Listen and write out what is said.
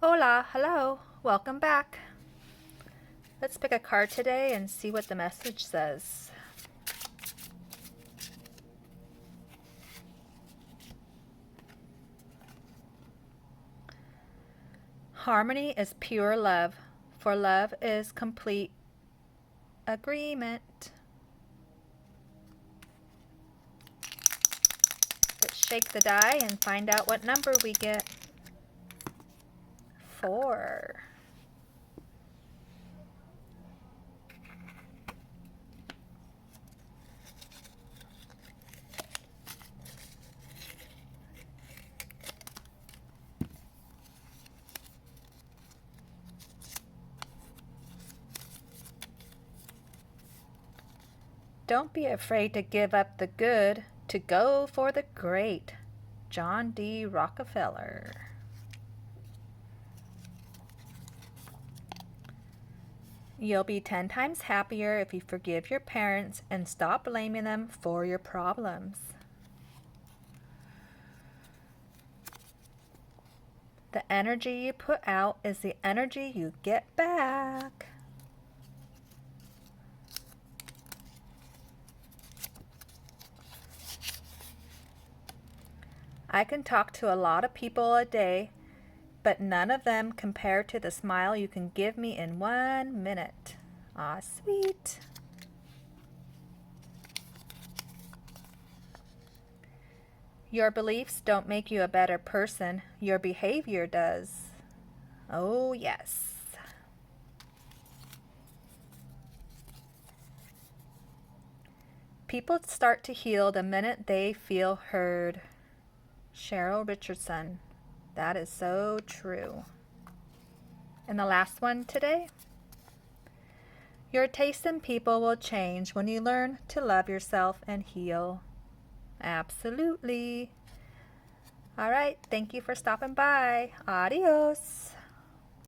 Hola, hello, welcome back. Let's pick a card today and see what the message says. Harmony is pure love, for love is complete agreement. Let's shake the die and find out what number we get. 4. Don't be afraid to give up the good to go for the great. John D. Rockefeller. You'll be 10 times happier if you forgive your parents and stop blaming them for your problems. The energy you put out is the energy you get back. I can talk to a lot of people a day, but none of them compare to the smile you can give me in 1 minute. Aw, sweet. Your beliefs don't make you a better person. Your behavior does. Oh, yes. People start to heal the minute they feel heard. Cheryl Richardson. That is so true. And the last one today. Your taste in people will change when you learn to love yourself and heal. Absolutely. All right. Thank you for stopping by. Adios.